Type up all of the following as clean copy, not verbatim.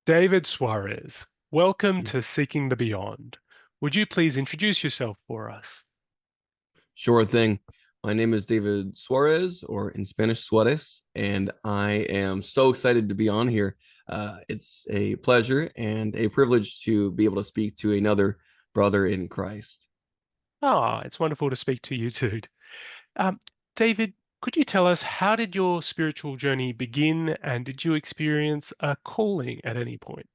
David Suarez, welcome Mm. to Seeking the Beyond. Would you please introduce yourself for us? Sure thing. My name is David Suarez, or in Spanish, Suarez, and I am so excited to be on here. It's a pleasure and a privilege to be able to speak to another brother in Christ. It's wonderful to speak to you too. Um, David, could you tell us how did your spiritual journey begin and did you experience a calling at any point?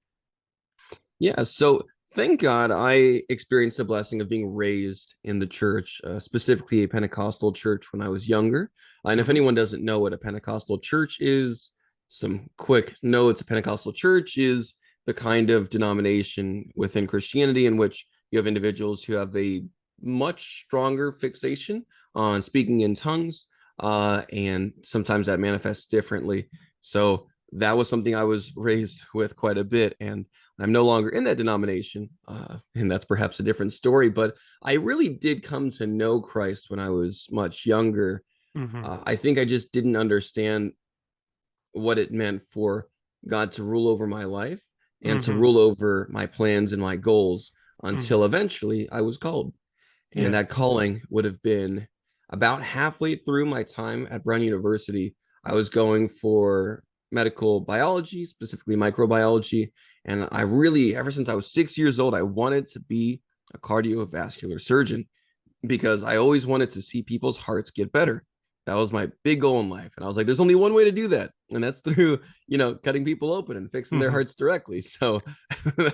Yeah, so thank God I experienced the blessing of being raised in the church, specifically a Pentecostal church when I was younger. And if Hmm. anyone doesn't know what a Pentecostal church is, some quick notes: a Pentecostal church is the kind of denomination within Christianity in which you have individuals who have a much stronger fixation on speaking in tongues, and sometimes that manifests differently. So that was something I was raised with quite a bit. And I'm no longer in that denomination, and that's perhaps a different story. But I really did come to know Christ when I was much younger. Hmm. I think I just didn't understand what it meant for God to rule over my life and to Hmm. rule over my plans and my goals until Hmm. eventually I was called. And Yeah. that calling would have been about halfway through my time at Brown University. I was going for medical biology, specifically microbiology. And I really, ever since I was 6 years old, I wanted to be a cardiovascular surgeon because I always wanted to see people's hearts get better. That was my big goal in life. And I was like, there's only one way to do that. And that's through, cutting people open and fixing their Hmm. hearts directly. So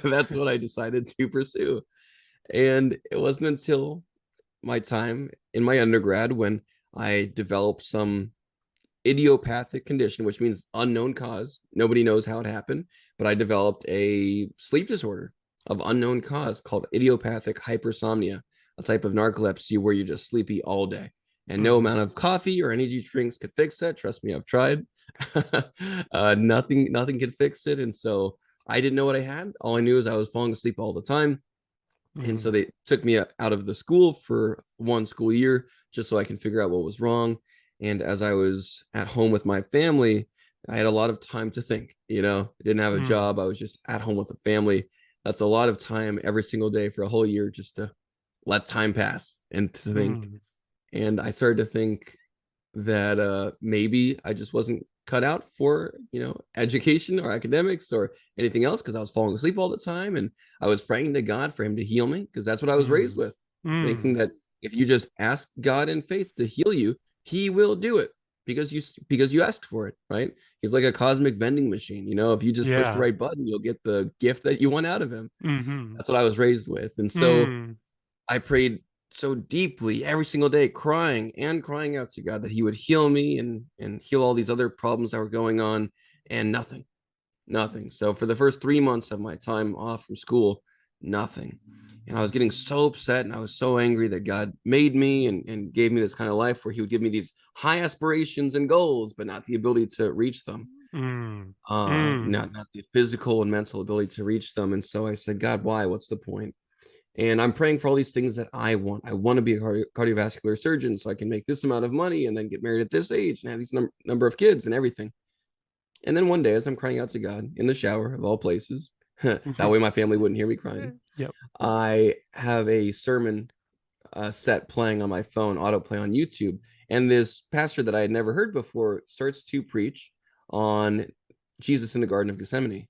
that's what I decided to pursue. And it wasn't until my time in my undergrad when I developed some idiopathic condition, which means unknown cause. Nobody knows how it happened, but I developed a sleep disorder of unknown cause called idiopathic hypersomnia, a type of narcolepsy where you're just sleepy all day. And no Hmm. amount of coffee or energy drinks could fix that. Trust me, I've tried. Nothing could fix it. And so I didn't know what I had. All I knew is I was falling asleep all the time. And so Hmm. they took me out of the school for one school year just so I can figure out what was wrong. And as I was at home with my family, I had a lot of time to think. I didn't have a Hmm. job. I was just at home with the family. That's a lot of time every single day for a whole year just to let time pass and to think. Hmm. And I started to think that maybe I just wasn't cut out for education or academics or anything else because I was falling asleep all the time, and I was praying to God for Him to heal me because that's what I was raised Hmm. with, thinking Hmm. that if you just ask God in faith to heal you, He will do it because you asked for it, right? He's like a cosmic vending machine. If you just push the Yeah. right button, you'll get the gift that you want out of Him. Hmm. That's what I was raised with, and so Hmm. I prayed so deeply every single day, crying and crying out to God that He would heal me and heal all these other problems that were going on, and nothing, nothing. So for the first 3 months of my time off from school, nothing. And I was getting so upset and I was so angry that God made me and gave me this kind of life where He would give me these high aspirations and goals, but not the ability to reach them. Hmm. Not Hmm. not the physical and mental ability to reach them. And so I said, God, why? What's the point? And I'm praying for all these things that I want. I want to be a cardiovascular surgeon so I can make this amount of money and then get married at this age and have these number of kids and everything. And then one day, as I'm crying out to God in the shower of all places, that way my family wouldn't hear me crying, Yep. I have a sermon set playing on my phone, autoplay on YouTube. And this pastor that I had never heard before starts to preach on Jesus in the Garden of Gethsemane.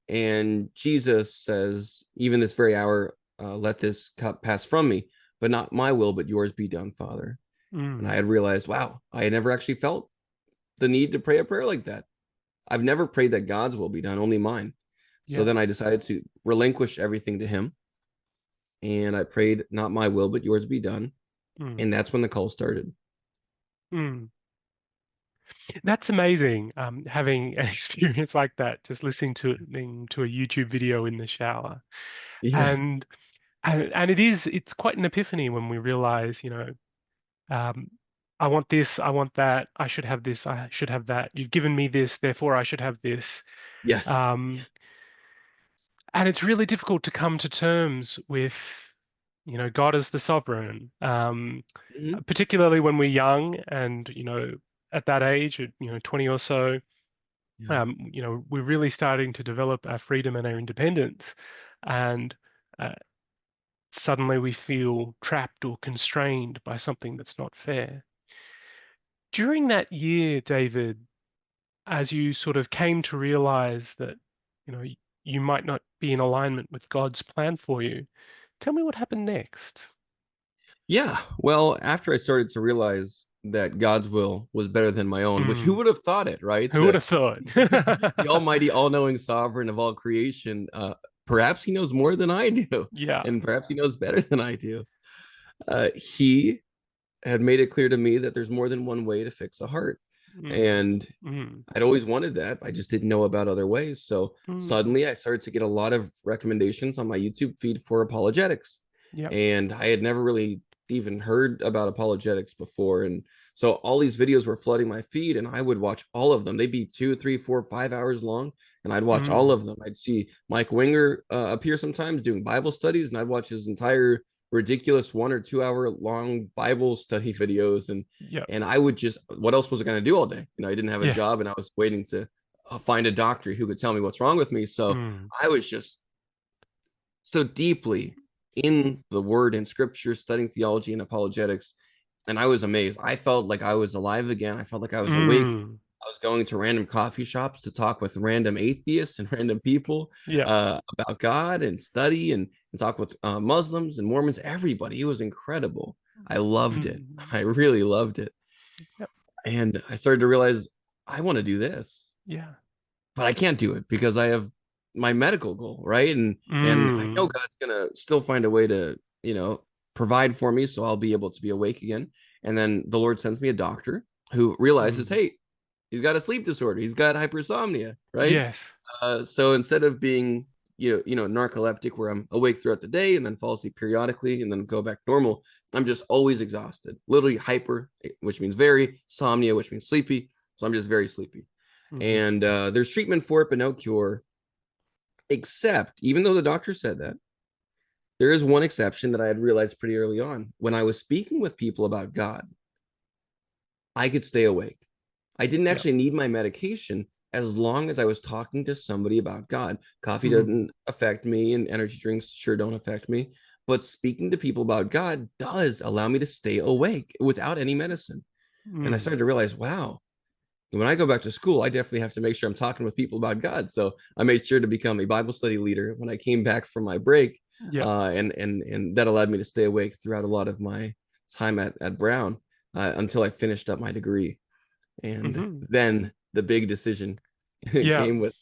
And Jesus says, even this very hour, let this cup pass from me, but not my will, but yours be done, Father. And I Mm. had realized, wow, I had never actually felt the need to pray a prayer like that. I've never prayed that God's will be done, only mine. So Yeah. then I decided to relinquish everything to Him. And I prayed, not my will, but yours be done. Mm. And that's when the call started. Mm. That's amazing. Having an experience like that, just listening to a YouTube video in the shower, Yeah. and and it's quite an epiphany when we realize, um, I want this, I want that, I should have this, I should have that. You've given me this, therefore I should have this. Yes. Um, and it's really difficult to come to terms with, God as the sovereign, Mhm. particularly when we're young and, at that age, at, 20 or so. Yeah. We're really starting to develop our freedom and our independence, and uh, suddenly we feel trapped or constrained by something that's not fair. During that year, David, as you sort of came to realize that, you know, you might not be in alignment with God's plan for you, tell me what happened next. Yeah. Well, after I started to realize that God's will was better than my own, which who Mm, would have thought it, right? who would have thought? The almighty, all-knowing sovereign of all creation, perhaps he knows more than I do, Yeah. and perhaps he knows better than I do. He had made it clear to me that there's more than one way to fix a heart. Mm, And mm, I'd always wanted that. I just didn't know about other ways. So mm. suddenly I started to get a lot of recommendations on my YouTube feed for apologetics. Yep. And I had never really even heard about apologetics before. And so all these videos were flooding my feed, and I would watch all of them. They'd be 2, 3, 4, 5 hours long, and I'd watch all Mm. of them. I'd see Mike Winger appear sometimes doing Bible studies, and I'd watch his entire ridiculous 1 or 2 hour long Bible study videos. Yep. And I would just, what else was I going to do all day? I didn't have a Yeah. job, and I was waiting to find a doctor who could tell me what's wrong with me. So Mm. I was just so deeply in the word and scripture, studying theology and apologetics. And I was amazed. I felt like I was alive again. I felt like I was awake. Mm. I was going to random coffee shops to talk with random atheists and random people Yep. about God and study and talk with Muslims and Mormons, everybody. It was incredible. I loved it. Mm. I really loved it. Yep. And I started to realize I want to do this, Yeah. but I can't do it because I have my medical goal, right? And I know Mm. God's gonna still find a way to, provide for me so I'll be able to be awake again. And then the Lord sends me a doctor who realizes, Mm. hey, he's got a sleep disorder, he's got hypersomnia, right? Yes. So instead of being narcoleptic where I'm awake throughout the day and then fall asleep periodically and then go back normal, I'm just always exhausted, literally hyper, which means very, somnia, which means sleepy. So I'm just very sleepy. Mm-hmm. And there's treatment for it, but no cure. Except, even though the doctor said that, there is one exception that I had realized pretty early on. When I was speaking with people about God, I could stay awake. I didn't Yep. actually need my medication as long as I was talking to somebody about God. Coffee Mm. doesn't affect me, and energy drinks sure don't affect me. But speaking to people about God does allow me to stay awake without any medicine. And I Mm. started to realize, wow, when I go back to school, I definitely have to make sure I'm talking with people about God. So I made sure to become a Bible study leader when I came back from my break, Yep. and that allowed me to stay awake throughout a lot of my time at Brown until I finished up my degree. And Mm-hmm. then the big decision Yeah. came with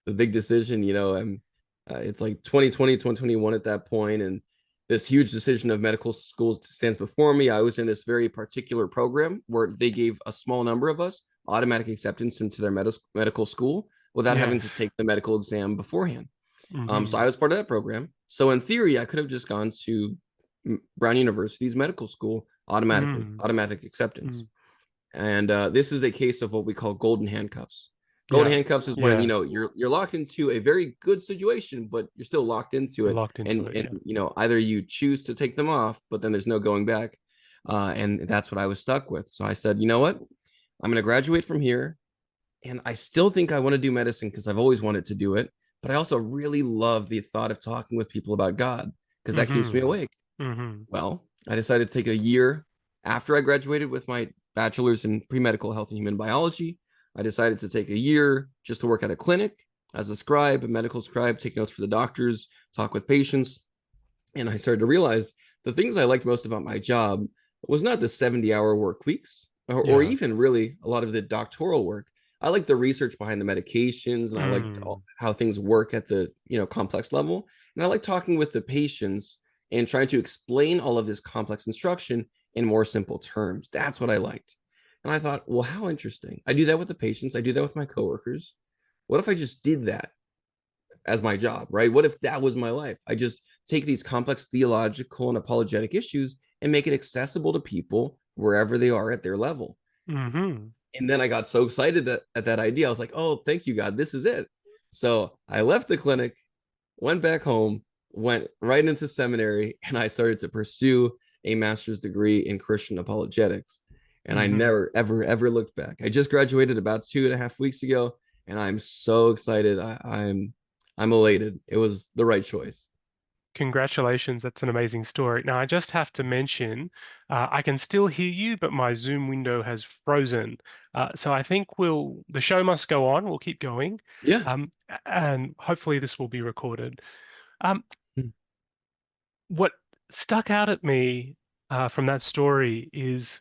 the big decision. It's like 2020, 2021 at that point, and this huge decision of medical school stands before me. I was in this very particular program where they gave a small number of us automatic acceptance into their medical school without having to Yes. take the medical exam beforehand. So Mm-hmm. I was part of that program. So in theory, I could have just gone to Brown University's medical school automatically, Mm. automatic acceptance. Mm. And this is a case of what we call golden handcuffs. Golden Yeah. handcuffs is when Yeah. you're locked into a very good situation, but you're still locked into You're it, locked into and it. and Yeah. either you choose to take them off, but then there's no going back, and that's what I was stuck with. So I said, you know what, I'm going to graduate from here, and I still think I want to do medicine because I've always wanted to do it, but I also really love the thought of talking with people about God because that keeps me Mm-hmm. awake. Mm-hmm. Well, I decided to take a year after I graduated with my bachelor's in pre-medical health and human biology. I decided to take a year just to work at a clinic as a scribe, a medical scribe, take notes for the doctors, talk with patients. And I started to realize the things I liked most about my job was not the 70-hour work weeks or Yeah. even really a lot of the doctoral work. I liked the research behind the medications, and I liked Mm. how things work at the complex level. And I like talking with the patients and trying to explain all of this complex instruction in more simple terms. That's what I liked. And I thought, well, how interesting. I do that with the patients. I do that with my coworkers. What if I just did that as my job, right? What if that was my life? I just take these complex theological and apologetic issues and make it accessible to people wherever they are at their level. Mm-hmm. And then I got so excited at that idea. I was like, oh, thank you, God. This is it. So I left the clinic, went back home, went right into seminary, and I started to pursue a master's degree in Christian apologetics. And I Mm-hmm. never, ever, ever looked back. I just graduated about 2.5 weeks ago. and I'm so excited. I'm elated. It was the right choice. Congratulations, that's an amazing story. Now, I just have to mention, I can still hear you, but my Zoom window has frozen. So I think the show must go on. We'll keep going. Yeah. And hopefully this will be recorded. Um, what stuck out at me from that story is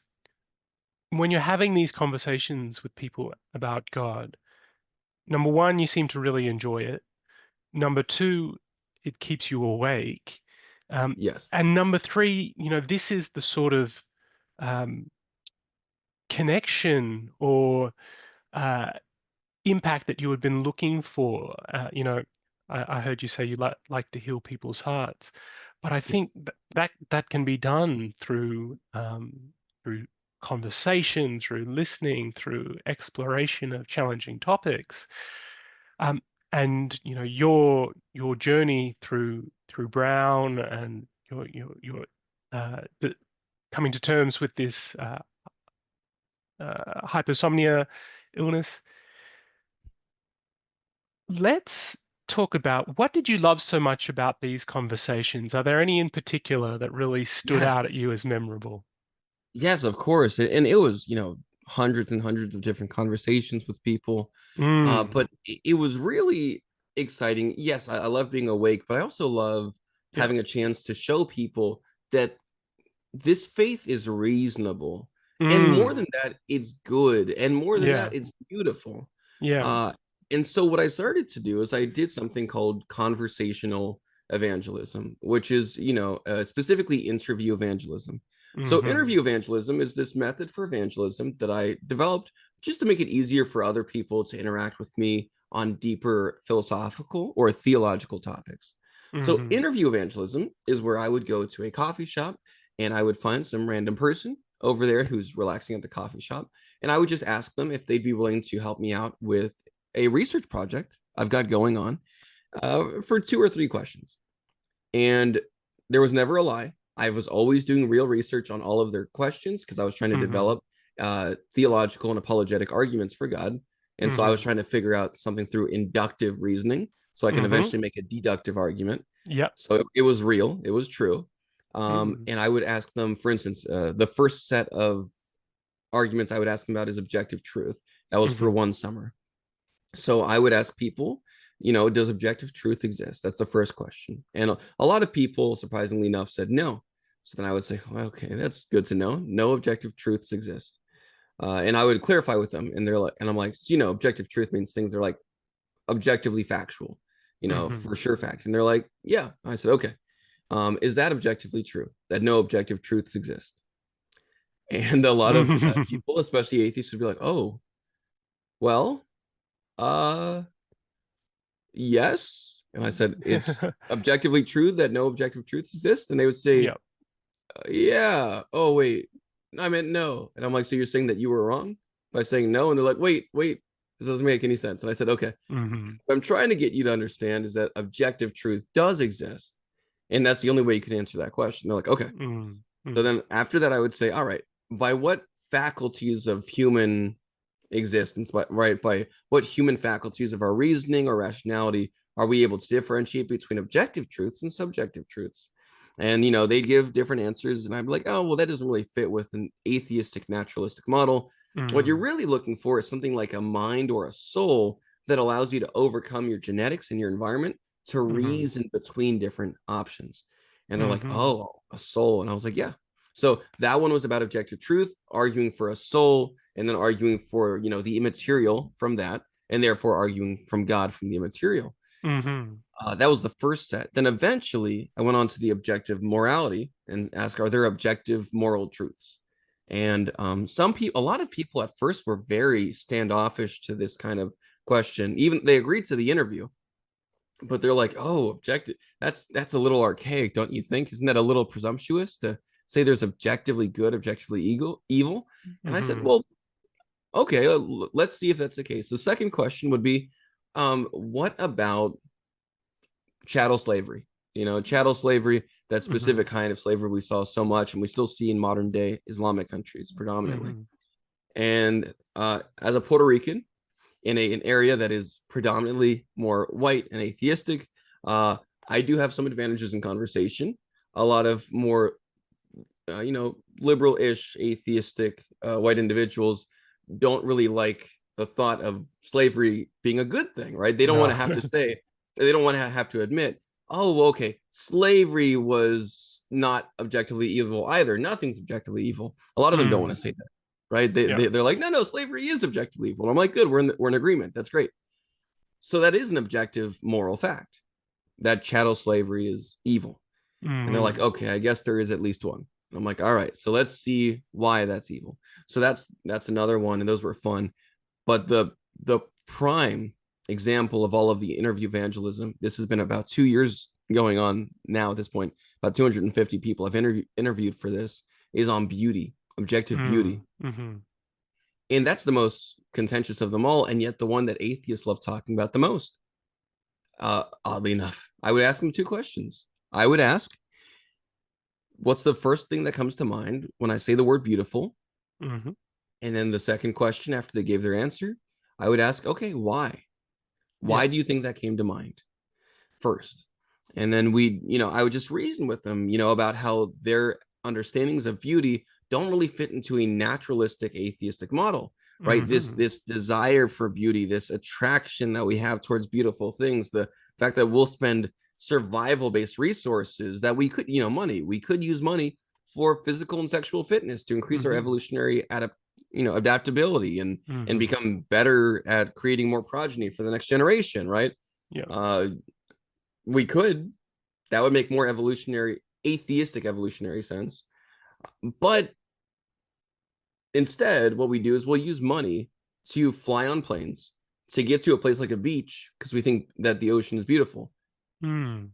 when you're having these conversations with people about God, number one, you seem to really enjoy it. Number two, it keeps you awake. Um, Yes. and number three, this is the sort of um, connection or uh, impact that you had been looking for. I heard you say you like to heal people's hearts, but I Yes. think that can be done through conversation, through listening, through exploration of challenging topics. Um, and your journey through Brown and your coming to terms with this hypersomnia illness. Let's talk about what did you love so much about these conversations? Are there any in particular that really stood out at Yes. you as memorable? Yes, of course. And it was, hundreds and hundreds of different conversations with people. Mm, But it was really exciting. Yes, I love being awake, but I also love yeah. having a chance to show people that this faith is reasonable. And more Mm, than that, it's good. And more than yeah. that, it's beautiful. Yeah. Uh, and so what I started to do is I did something called conversational evangelism, which is, specifically interview evangelism. So Mm-hmm. interview evangelism is this method for evangelism that I developed just to make it easier for other people to interact with me on deeper philosophical or theological topics. So Mm-hmm. interview evangelism is where I would go to a coffee shop and I would find some random person over there who's relaxing at the coffee shop. And I would just ask them if they'd be willing to help me out with a research project I've got going on for 2 or 3 questions. And there was never a lie. I was always doing real research on all of their questions because I was trying to Mm-hmm. develop theological and apologetic arguments for God. And so I was Mm-hmm. trying to figure out something through inductive reasoning so I can Mm-hmm. eventually make a deductive argument. Yep. So it was real, it was true. Mm. And I would ask them, for instance, the first set of arguments I would ask them about is objective truth. That was for Mm-hmm. one summer. So I would ask people, does objective truth exist? That's the first question. And a lot of people, surprisingly enough, said no. So then I would say, well, okay, that's good to know. No objective truths exist. And I would clarify with them, and they're like, and I'm like, so, objective truth means things that are like objectively factual, Mm-hmm. for sure fact. And they're like, yeah. I said, okay. Is that objectively true? That no objective truths exist? And a lot of Mm-hmm. people, especially atheists, would be like, oh, well, uh, yes. And I said, it's objectively true that no objective truths exist. And they would say, Yep. yeah. Oh, wait. I meant no. And I'm like, so you're saying that you were wrong by saying no? And they're like, wait, this doesn't make any sense. And I said, okay. Mm-hmm. What I'm trying to get you to understand is that objective truth does exist. And that's the only way you can answer that question. They're like, okay. So Mm-hmm. then after that, I would say, all right, by what faculties of human existence, by what human faculties of our reasoning or rationality are we able to differentiate between objective truths and subjective truths? And they'd give different answers, and I'd be like, oh, well, that doesn't really fit with an atheistic naturalistic model. What you're Mm-hmm. really looking for is something like a mind or a soul that allows you to overcome your genetics and your environment to Mm-hmm. reason between different options. And they're like, Mm-hmm. oh, a soul. And I was like, yeah. So that one was about objective truth, arguing for a soul, and then arguing for the immaterial from that, and therefore arguing from God from the immaterial. Mm-hmm. That was the first set. Then eventually, I went on to the objective morality and asked, are there objective moral truths? And some people, a lot of people at first were very standoffish to this kind of question. Even they agreed to the interview, but they're like, "Oh, objective. That's a little archaic, don't you think? Isn't that a little presumptuous to say there's objectively good, objectively evil?" And I said, Mm-hmm. "Well, okay, let's see if that's the case." The second question would be, what about chattel slavery? Chattel slavery, that Mm-hmm. specific kind of slavery we saw so much, and we still see in modern day Islamic countries predominantly. Mm-hmm. And as a Puerto Rican, in an area that is predominantly more white and atheistic. I do have some advantages in conversation. A lot of more liberal-ish atheistic white individuals don't really like the thought of slavery being a good thing, right? They don't want No. to have to say, they don't want to have to admit, oh, well, okay, slavery was not objectively evil either. Nothing's objectively evil. A lot of them don't want to Mm. say that, right? They, Yeah. they they're like, no, no, slavery is objectively evil. And I'm like, good, we're in agreement. That's great. So that is an objective moral fact that chattel slavery is evil. And they're like, Mm. okay, I guess there is at least one. And I'm like, all right, so let's see why that's evil. So that's another one, and those were fun. But the prime example of all of the interview evangelism, this has been about 2 years going on now at this point. About 250 people I've interviewed for this is on beauty, objective beauty. Mm. Mm-hmm. And that's the most contentious of them all, and yet the one that atheists love talking about the most. Oddly enough, I would ask them two questions. I would ask, what's the first thing that comes to mind when I say the word beautiful? Mm-hmm. And then the second question, after they gave their answer, I would ask, okay, why? Yeah. Why do you think that came to mind first? And then I would just reason with them, about how their understandings of beauty don't really fit into a naturalistic atheistic model, right? This Mm-hmm. this desire for beauty, this attraction that we have towards beautiful things, the fact that we'll spend survival-based resources that we could, money, we could use money for physical and sexual fitness to increase our Mm-hmm. evolutionary adaptability and Mm-hmm. become better at creating more progeny for the next generation, right? Yeah. uh we could, that would make more evolutionary, atheistic evolutionary sense. But instead, what we do is we'll use money to fly on planes to get to a place like a beach because we think that the ocean is beautiful. Mm.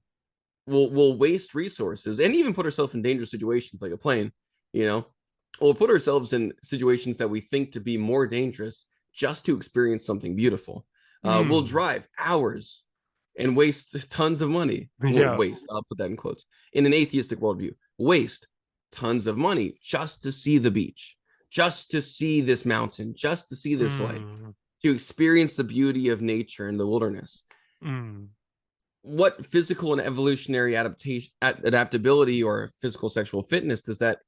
We'll waste resources and even put ourselves in dangerous situations like a plane, you know. We'll put ourselves in situations that we think to be more dangerous just to experience something beautiful. We'll Mm. drive hours and waste tons of money. Well, Yeah. waste, I'll put that in quotes. In an atheistic worldview, waste tons of money just to see the beach, just to see this mountain, just to see this lake, Mm. to experience the beauty of nature and the wilderness. Mm. What physical and evolutionary adaptability or physical sexual fitness does that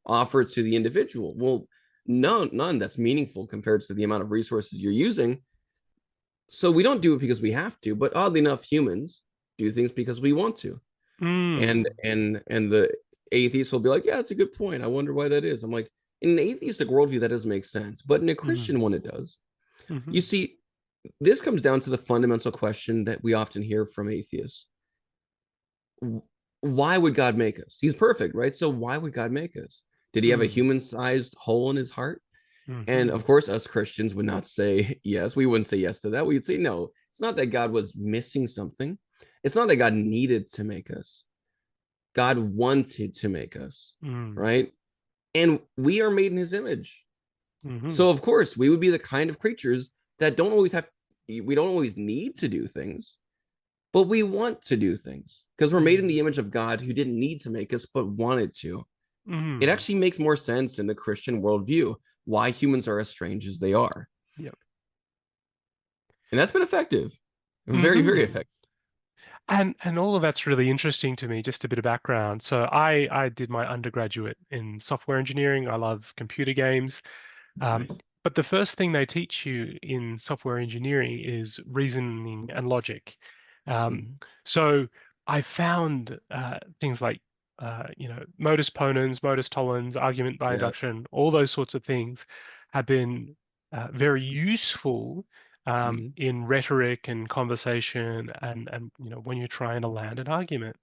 offer to the individual? Well, none that's meaningful compared to the amount of resources you're using. So we don't do it because we have to, but oddly enough, humans do things because we want to. and Mm. and and the atheists will be like, yeah, it's a good point, I wonder why that is. I'm like, in an atheistic worldview that doesn't make sense, but in a Mm. Christian one it does. You Mm-hmm. see, this comes down to the fundamental question that we often hear from atheists. Why would God make us? He's perfect, right? So why would God make us? Did he have a Mm. human-sized hole in his heart? And Mm-hmm. of course, us Christians would not say yes. We wouldn't say yes to that. We'd say no. It's not that God was missing something. It's not that God needed to make us. God wanted to make us, Mm. right? And we are made in his image. Mm-hmm. So of course, we would be the kind of creatures that we don't always need to do things, but we want to do things because we're made in Mm. the image of God who didn't need to make us, but wanted to. It Mm. actually makes more sense in the Christian worldview why humans are as strange as they are. Yep. And that's been effective. Very, very Mm-hmm. effective. And all of that's really interesting to me. Just a bit of background. So I did my undergraduate in software engineering. I love computer games. Um, Nice. but the first thing they teach you in software engineering is reasoning and logic. Um, Mhm. so I found things like modus ponens, modus tollens, argument by Yeah. induction, all those sorts of things have been very useful Mhm. in rhetoric and conversation and when you're trying to land an argument.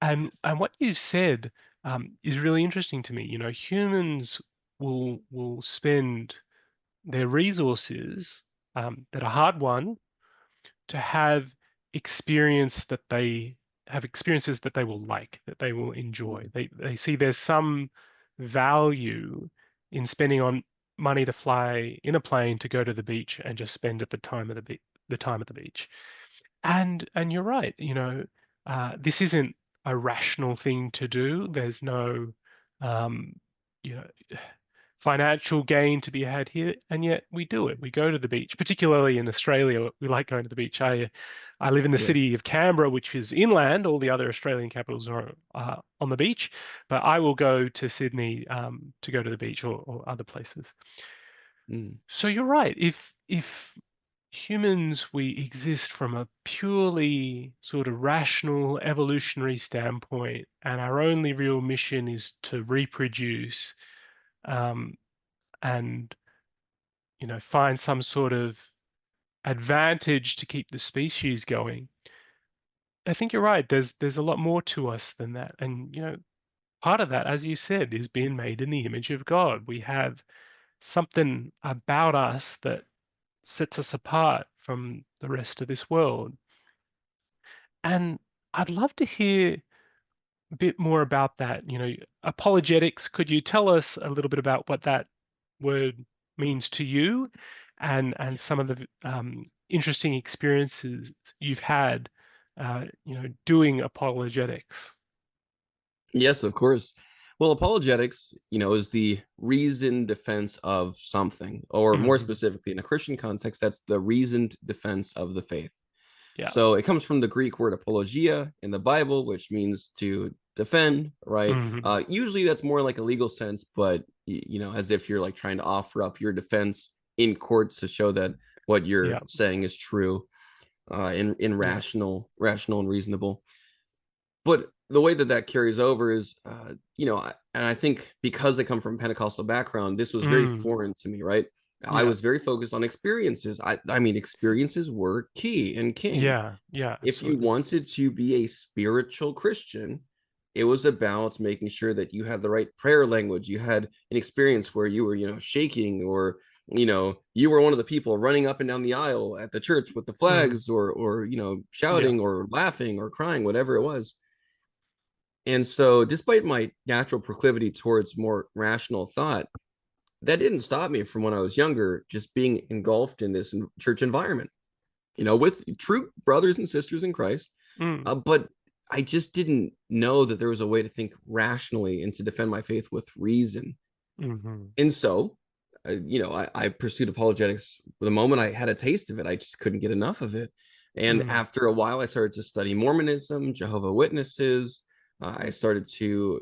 Yes. And what you've said is really interesting to me. Humans will spend their resources that are hard won to have experience that they have experiences that they will like, that they will enjoy. They see there's some value in spending on money to fly in a plane to go to the beach and just spend at the time at the beach. And you're right, this isn't a rational thing to do. There's no, um, you know, financial gain to be had here, and yet we do it. We go to the beach, particularly in Australia. We like going to the beach. I live in the Yeah. city of Canberra, which is inland. All the other Australian capitals are on the beach, but I will go to Sydney to go to the beach or other places. Mm. So you're right. If humans, we exist from a purely sort of rational evolutionary standpoint, and our only real mission is to reproduce, um, and find some sort of advantage to keep the species going. I think you're right. There's a lot more to us than that, and part of that, as you said, is being made in the image of God. We have something about us that sets us apart from the rest of this world. And I'd love to hear a bit more about that. Apologetics, could you tell us a little bit about what that word means to you and some of the interesting experiences you've had, doing apologetics? Yes, of course. Well, apologetics, is the reasoned defense of something, or more Hmm. specifically, in a Christian context, that's the reasoned defense of the faith. Yeah. So it comes from the Greek word apologia in the Bible, which means to defend, right? Hmm. Usually that's more like a legal sense, but as if you're like trying to offer up your defense in courts to show that what you're Yeah. saying is true, in Yeah. rational and reasonable. But the way that that carries over is, and I think because I come from a Pentecostal background, this was very Mm. foreign to me, right? I Yeah. was very focused on experiences. I mean, experiences were key and king. Yeah. Yeah. If you Absolutely. wanted to be a spiritual Christian, it was about making sure that you had the right prayer language. You had an experience where you were, shaking, or, you were one of the people running up and down the aisle at the church with the Mm. flags, or, Yeah. shouting or laughing or crying, whatever it was. And so, despite my natural proclivity towards more rational thought, that didn't stop me from when I was younger, just being engulfed in this church environment, with true brothers and sisters in Christ. Mm. But I just didn't know that there was a way to think rationally and to defend my faith with reason. Hmm. And so, I pursued apologetics. The moment I had a taste of it, I just couldn't get enough of it. And Mm. after a while, I started to study Mormonism, Jehovah Witnesses. I started to,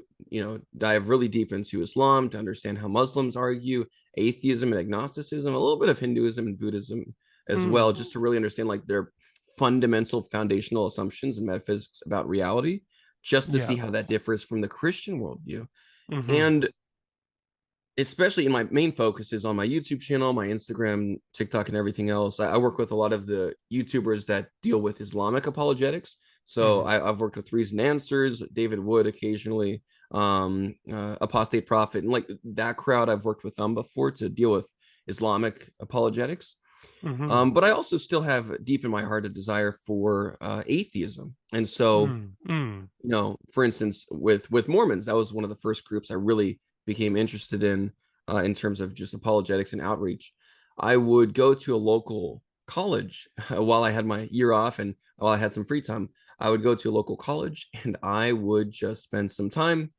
dive really deep into Islam to understand how Muslims argue, atheism and agnosticism, a little bit of Hinduism and Buddhism as well, Mm. just to really understand like their fundamental foundational assumptions and metaphysics about reality, just to see Yeah. how that differs from the Christian worldview. Hmm. And especially in my main focus is on my YouTube channel, my Instagram, TikTok, and everything else. I work with a lot of the YouTubers that deal with Islamic apologetics. So Hmm. I've worked with Reason Answers, David Wood occasionally, Apostate Prophet, and like that crowd. I've worked with them before to deal with Islamic apologetics. Hmm. But I also still have deep in my heart a desire for atheism, and so Mm. Mm. for instance, with Mormons, that was one of the first groups I really became interested in terms of just apologetics and outreach. I would go to a local college while I had my year off and while I had some free time. I would go to a local college and I would just spend some time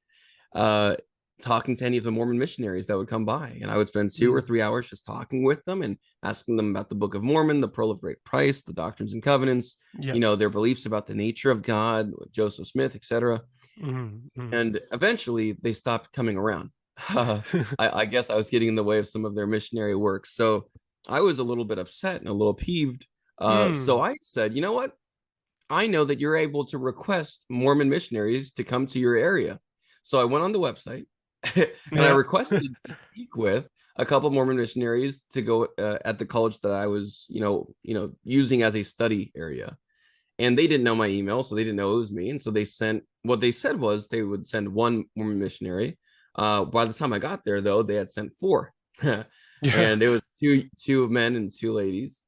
uh, talking to any of the Mormon missionaries that would come by. And I would spend 2 or 3 hours just talking with them and asking them about the Book of Mormon, the Pearl of Great Price, the Doctrines and Covenants, Yeah. their beliefs about the nature of God, Joseph Smith, etc. Mm. Mm. And eventually they stopped coming around. I guess I was getting in the way of some of their missionary work. So I was a little bit upset and a little peeved. So Mm. I said, you know what? I know that you're able to request Mormon missionaries to come to your area. So I went on the website and I Yeah. requested to speak with a couple Mormon missionaries to go at the college that I was, using as a study area. And they didn't know my email, so they didn't know it was me. And so they sent what they said was they would send one Mormon missionary. By the time I got there, though, they had sent four, Yeah. and it was two men and two ladies.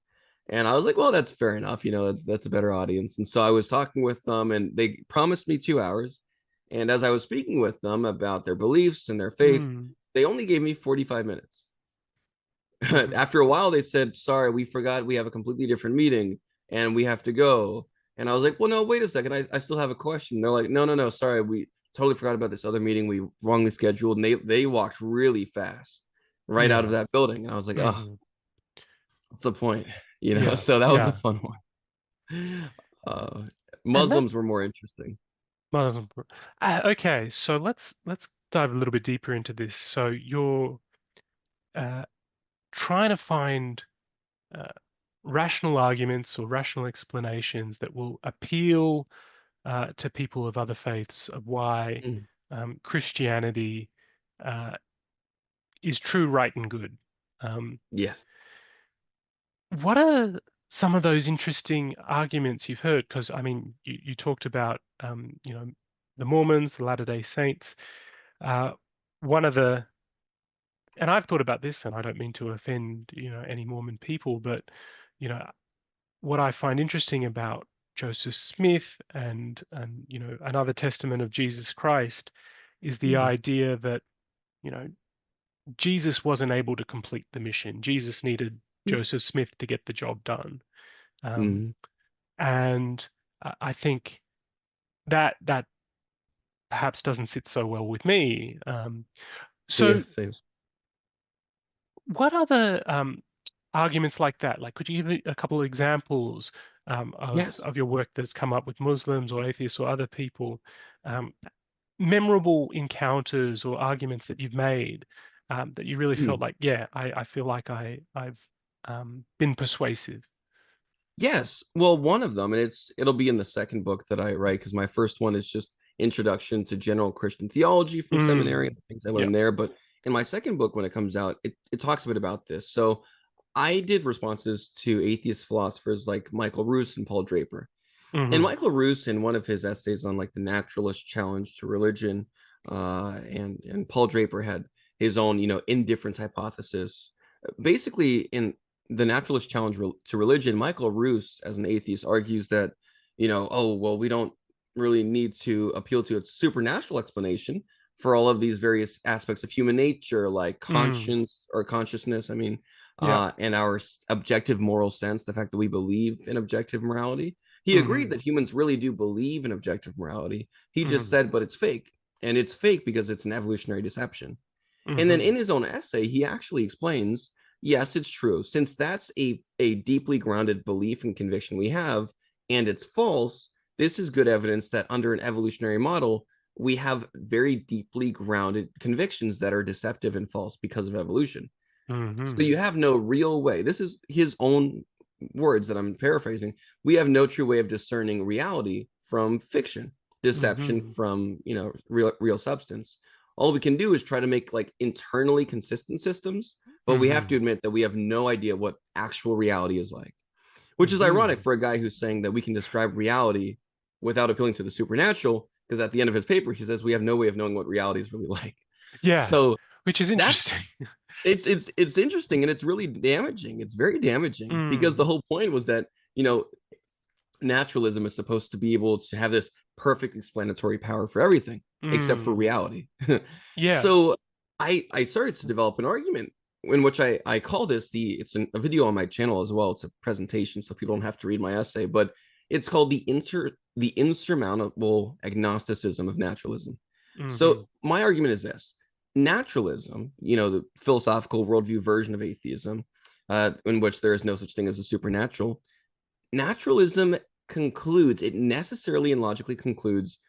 And I was like, well, that's fair enough. That's a better audience. And so I was talking with them, and they promised me 2 hours. And as I was speaking with them about their beliefs and their faith, Mm. they only gave me 45 minutes. Hmm. After a while, they said, sorry, we forgot we have a completely different meeting and we have to go. And I was like, well, no, wait a second. I still have a question. They're like, no, no, no, sorry. We totally forgot about this other meeting we wrongly scheduled. And they walked really fast. right out of Yeah. that building. And I was like, oh, Hmm. what's the point? You know, Yeah. so that was a Yeah. fun one. And that Muslims were more interesting. Muslim. Okay, so let's dive a little bit deeper into this. So you're uh, trying to find uh, rational arguments or rational explanations that will appeal to people of other faiths of why Mm, Christianity uh, is true, right, and good. Um, yes. what are some of those interesting arguments you've heard? Because I mean, you talked about the Mormons, the Latter-day Saints. Uh, one of the and I've thought about this, and I don't mean to offend any Mormon people, but you know what I find interesting about Joseph Smith and another testament of Jesus Christ is the Mm, idea that you know Jesus wasn't able to complete the mission. Jesus needed Joseph Smith to get the job done, um, mm, and I think that perhaps doesn't sit so well with me. So, yes. Same. what other arguments like that? Like, could you give a couple of examples Yes. of your work that's come up with Muslims or atheists or other people, um, memorable encounters or arguments that you've made that you really Mm. felt like, yeah, I feel like I've been persuasive. Yes. Well, one of them, and it'll be in the second book that I write because my first one is just Introduction to General Christian Theology from seminary and Mm, the things I yeah. learned there. But in my second book, when it comes out, it talks a bit about this. So I did responses to atheist philosophers like Michael Roos and Paul Draper. And Hmm. Michael Roos, in one of his essays on like the naturalist challenge to religion, and Paul Draper had his own, indifference hypothesis. Basically, in the naturalist challenge to religion, Michael Roos, as an atheist, argues that, oh well, we don't really need to appeal to its supernatural explanation for all of these various aspects of human nature, like Mm, conscience or consciousness. I mean, yeah. and our objective moral sense, the fact that we believe in objective morality. He agreed Hmm. that humans really do believe in objective morality. He just Hmm. said, but it's fake. And it's fake because it's an evolutionary deception. And then Hmm. in his own essay, he actually explains, yes, it's true. Since that's a deeply grounded belief and conviction we have, and it's false, this is good evidence that under an evolutionary model, we have very deeply grounded convictions that are deceptive and false because of evolution. So Hmm. you have no real way. This is his own words that I'm paraphrasing. We have no true way of discerning reality from fiction, deception Hmm. from, real substance. All we can do is try to make like internally consistent systems, but we have to Hmm. admit that we have no idea what actual reality is like, which is ironic Hmm. for a guy who's saying that we can describe reality without appealing to the supernatural, because at the end of his paper, he says we have no way of knowing what reality is really like. Yeah, So which is that's interesting. it's interesting, and it's really damaging. It's very damaging because the Mm, whole point was that, naturalism is supposed to be able to have this perfect explanatory power for everything except for mm, reality. yeah. So I started to develop an argument in which I call this a video on my channel as well. It's a presentation, so people don't have to read my essay, but it's called the insurmountable agnosticism of naturalism. Hmm. So my argument is this: naturalism, the philosophical worldview version of atheism, in which there is no such thing as a supernatural. Naturalism concludes, it necessarily and logically concludes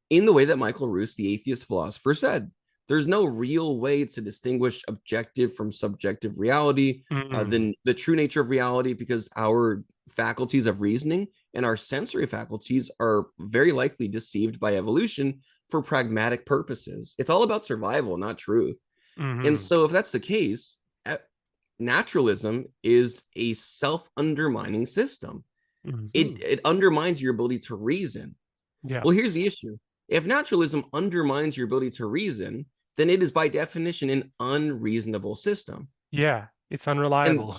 in the way that Michael Roos, the atheist philosopher, said. There's no real way to distinguish objective from subjective reality, Mm, the true nature of reality, because our faculties of reasoning and our sensory faculties are very likely deceived by evolution for pragmatic purposes. It's all about survival, not truth. And hmm. so, if that's the case, naturalism is a self undermining system. It, Hmm. it undermines your ability to reason. Yeah, Well, here's the issue: if naturalism undermines your ability to reason, then it is by definition an unreasonable system. yeah. It's And unreliable.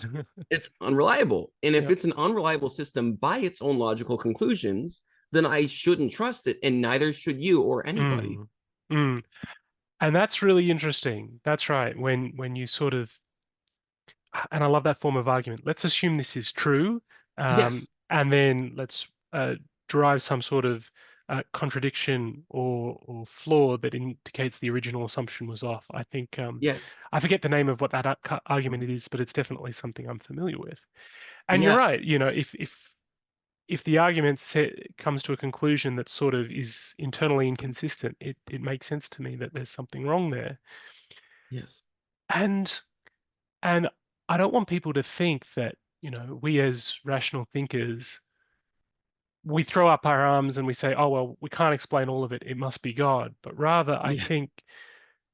it's unreliable. And if Yeah. it's an unreliable system by its own logical conclusions, then I shouldn't trust it, and neither should you or anybody. Mm, mm. And that's really interesting. That's right. When you sort of, and I love that form of argument. Let's assume this is true, Yes. and then let's derive some sort of contradiction or flaw that indicates the original assumption was off. I think Yes. I forget the name of what that argument it is, but it's definitely something I'm familiar with. And you're Yeah. right. If the argument comes to a conclusion that sort of is internally inconsistent, it makes sense to me that there's something wrong there. Yes. And and I don't want people to think that, we as rational thinkers, we throw up our arms and we say, oh, well, we can't explain all of it. It must be God. But rather, I Yeah. think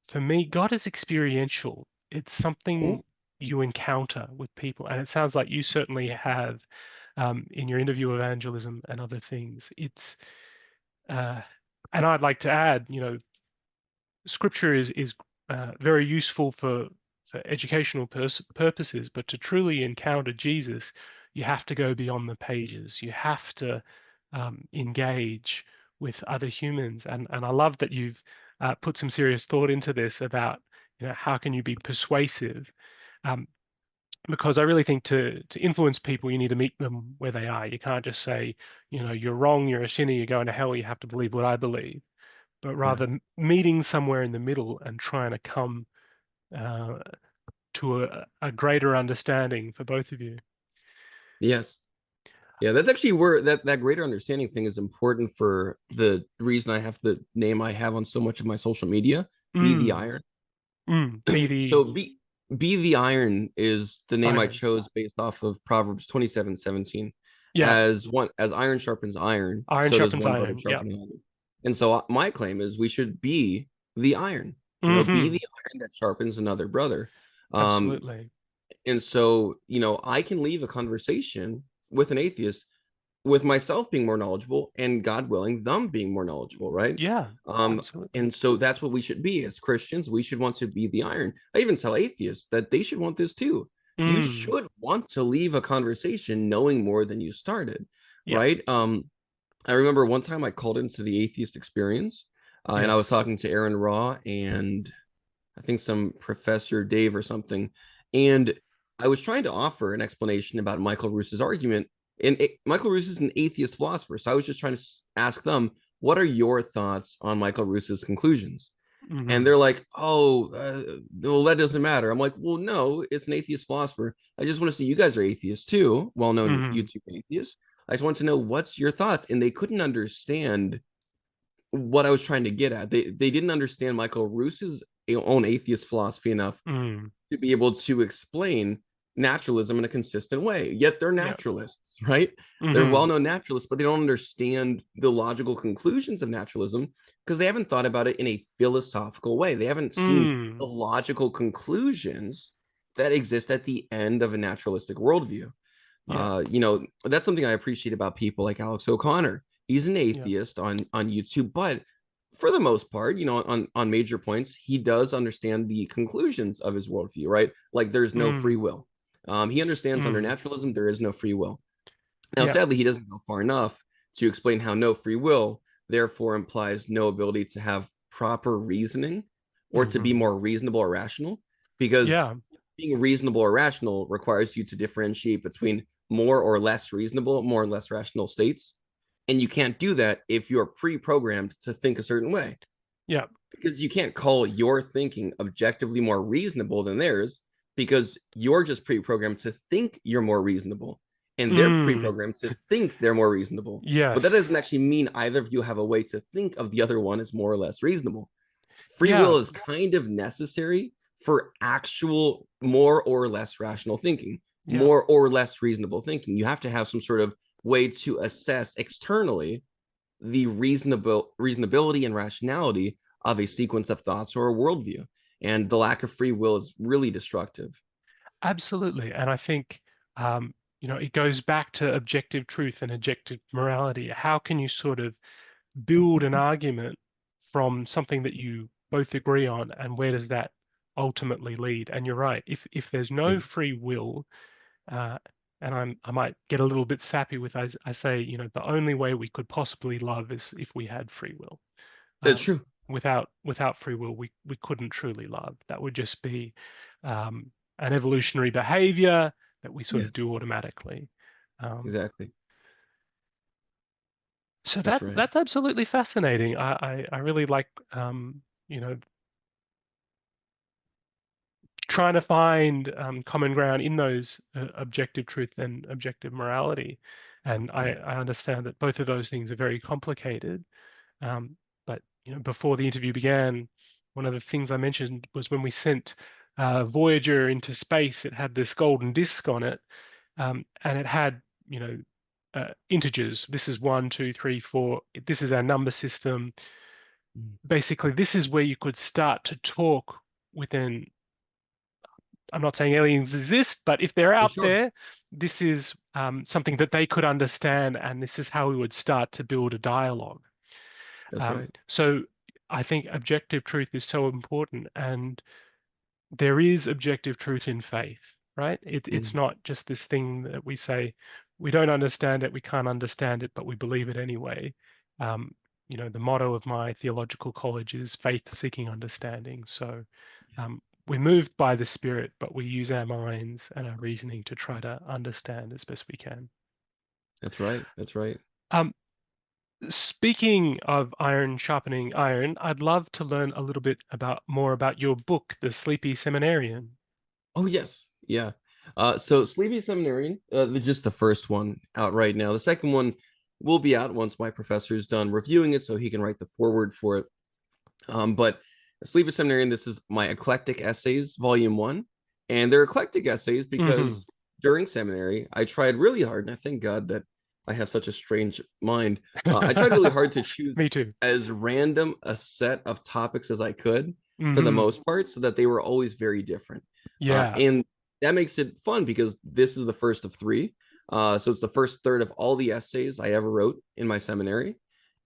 for me, God is experiential. It's Mhm. something you encounter with people. And it sounds like you certainly have in your interview evangelism and other things. Uh, and I'd like to add, scripture is very useful for educational purposes, but to truly encounter Jesus, you have to go beyond the pages. You have to engage with other humans, and I love that you've put some serious thought into this about how can you be persuasive. Um, because I really think to influence people, you need to meet them where they are. You can't just say, you're wrong, you're a sinner, you're going to hell, you have to believe what I believe, but Yeah. rather meeting somewhere in the middle and trying to come uh, to a greater understanding for both of you. Yes. Yeah, that's actually where that greater understanding thing is important for the reason I have the name I have on so much of my social media, Be the Mm, Iron. be the So be the Iron is the name I iron. chose based off of Proverbs 27:17. Yeah, As iron sharpens iron, iron so does sharpens one brother iron. Yeah. sharpen another. And so my claim is we should be the iron, be Hmm. the iron that sharpens another brother. Um, Absolutely. and so, I can leave a conversation with an atheist with myself being more knowledgeable and God willing, them being more knowledgeable, right? Yeah, Um, absolutely. and so that's what we should be as Christians. We should want to be the iron. I even tell atheists that they should want this too. You Mm, should want to leave a conversation knowing more than you started, yeah. right? I remember one time I called into the atheist experience, and I was Yes. talking to Aaron Raw and I think some Professor Dave or something. And I was trying to offer an explanation about Michael Russo's argument. And Michael Russo is an atheist philosopher. So I was just trying to ask them, what are your thoughts on Michael Russo's conclusions? And Hmm. they're like, oh, well, that doesn't matter. I'm like, well, no, it's an atheist philosopher. I just want to see you guys are atheists too, well known Hmm. YouTube atheists. I just want to know what's your thoughts. And they couldn't understand what I was trying to get at. They didn't understand Michael Russo's own atheist philosophy enough Mm, to be able to explain naturalism in a consistent way. Yet they're yeah. naturalists, right? They're Hmm. well-known naturalists, but they don't understand the logical conclusions of naturalism because they haven't thought about it in a philosophical way. They haven't seen the Mm, logical conclusions that exist at the end of a naturalistic worldview. yeah. That's something I appreciate about people like Alex O'Connor. He's an Yeah. atheist on YouTube, but for the most part, on major points, he does understand the conclusions of his worldview, right? Like there's no free Mm, will. He understands under mm, naturalism there is no free will. Now, yeah. sadly, he doesn't go far enough to explain how no free will therefore implies no ability to have proper reasoning or to be Hmm. more reasonable or rational, because Yeah. being reasonable or rational requires you to differentiate between more or less reasonable, more or less rational states. And you can't do that if you're pre programmed to think a certain way, Yeah. because you can't call your thinking objectively more reasonable than theirs because you're just pre-programmed to think you're more reasonable and they're Mm, pre-programmed to think they're more reasonable, but that yes. doesn't actually mean either of you have a way to think of the other one as more or less reasonable. Free Yeah. will is kind of necessary for actual more or less rational thinking, Yeah. more or less reasonable thinking. You have to have some sort of way to assess externally the reasonability and rationality of a sequence of thoughts or a worldview. And the lack of free will is really destructive. Absolutely. And I think, it goes back to objective truth and objective morality. How can you sort of build an argument from something that you both agree on, and where does that ultimately lead? And you're right. If there's no Yes, free will, uh, and I might get a little bit sappy with I say, the only way we could possibly love is if we had free will. it's Um, true. without free will, we couldn't truly love. That would just be an evolutionary behavior that we sort of Yes, do automatically. Um, exactly. So That's right. that's absolutely fascinating. I really like you know, trying to find common ground in those objective truth and objective morality. And Yeah. I understand that both of those things are very complicated. Um, but before the interview began, one of the things I mentioned was when we sent Voyager into space, it had this golden disk on it, and it had integers. This is one, two, three, four. This is our number system. Mm. Basically, this is where you could start to talk within. I'm not saying aliens exist, but if they're For out sure. there, this is something that they could understand, and this is how we would start to build a dialogue. That's right. So I think objective truth is so important, and there is objective truth in faith, right? It's Mm. not just this thing that we say, we don't understand it, we can't understand it, but we believe it anyway. Um, the motto of my theological college is faith seeking understanding. So we're moved by the Spirit, but we use our minds and our reasoning to try to understand as best we can. That's right. That's right. Um, Speaking of iron sharpening iron, I'd love to learn a little bit more about your book, The Sleepy Seminarian. Oh yes, yeah. So Sleepy Seminarian, just the first one out right now. The second one will be out once my professor is done reviewing it, so he can write the foreword for it. But Sleepy Seminarian, this is my eclectic essays, volume one, and they're eclectic essays Hmm. because during seminary I tried really hard, and I thank God that I have such a strange mind. I tried really hard to choose Me too. as random a set of topics as I could for the Hmm. most part, so that they were always very different. Yeah. And that makes it fun because this is the first of three. So it's the first third of all the essays I ever wrote in my seminary.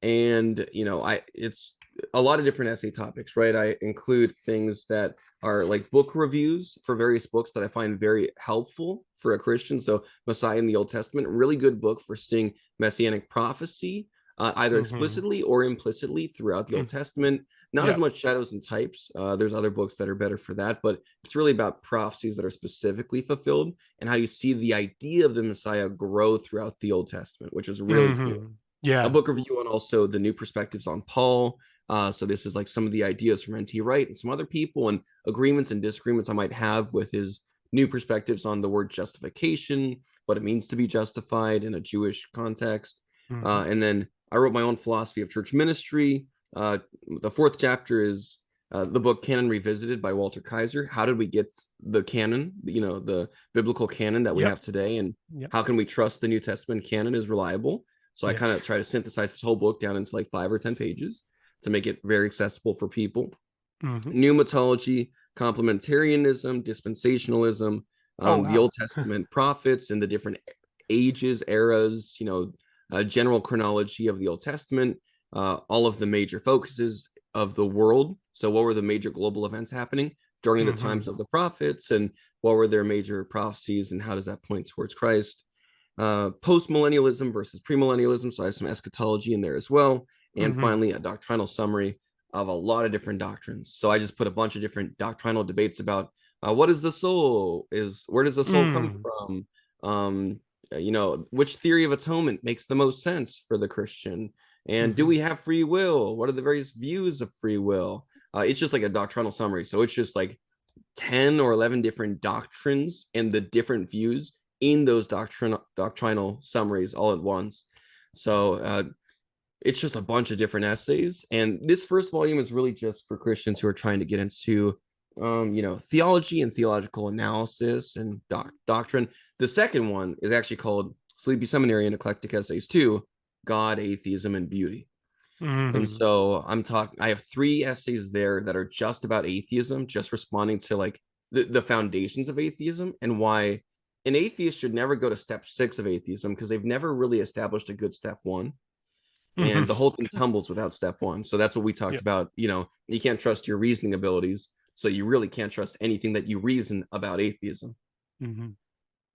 And it's a lot of different essay topics, right? I include things that are like book reviews for various books that I find very helpful for a Christian. So Messiah in the Old Testament, really good book for seeing messianic prophecy, either Hmm. explicitly or implicitly throughout the Old Testament. Not as Yeah. much shadows and types. There's other books that are better for that, but it's really about prophecies that are specifically fulfilled and how you see the idea of the Messiah grow throughout the Old Testament, which is really cool. A Yeah. book review on also the new perspectives on Paul. So this is like some of the ideas from N.T. Wright and some other people, and agreements and disagreements I might have with his new perspectives on the word justification, what it means to be justified in a Jewish context. Hmm. And then I wrote my own philosophy of church ministry. The fourth chapter is the book Canon Revisited by Walter Kaiser. How did we get the canon, the biblical canon that we Yep. have today, and Yep. how can we trust the New Testament canon is reliable? So I kind of Yes. try to synthesize this whole book down into like 5 or 10 pages to make it very accessible for people. Hmm. Pneumatology, complementarianism, dispensationalism, Oh, the wow. Old Testament prophets and the different ages, eras, general chronology of the Old Testament, all of the major focuses of the world. So, what were the major global events happening during the times Hmm. of the prophets, and what were their major prophecies, and how does that point towards Christ? Post millennialism versus premillennialism. So, I have some eschatology in there as well. And Hmm. finally, a doctrinal summary of a lot of different doctrines. So, I just put a bunch of different doctrinal debates about what is the soul? Where does the soul come Mm. from? Which theory of atonement makes the most sense for the Christian? And do Hmm. we have free will? What are the various views of free will? It's just like a doctrinal summary. So it's just like 10 or 11 different doctrines and the different views in those doctrinal summaries all at once. So it's just a bunch of different essays. And this first volume is really just for Christians who are trying to get into, theology and theological analysis and doctrine. The second one is actually called Sleepy Seminary and Eclectic Essays 2, God, Atheism, and Beauty. And Hmm. so I have 3 essays there that are just about atheism, just responding to like the foundations of atheism and why an atheist should never go to step 6 of atheism because they've never really established a good step 1, Hmm. and the whole thing tumbles without step 1. So that's what we talked Yep. about. You can't trust your reasoning abilities, so you really can't trust anything that you reason about atheism. Hmm.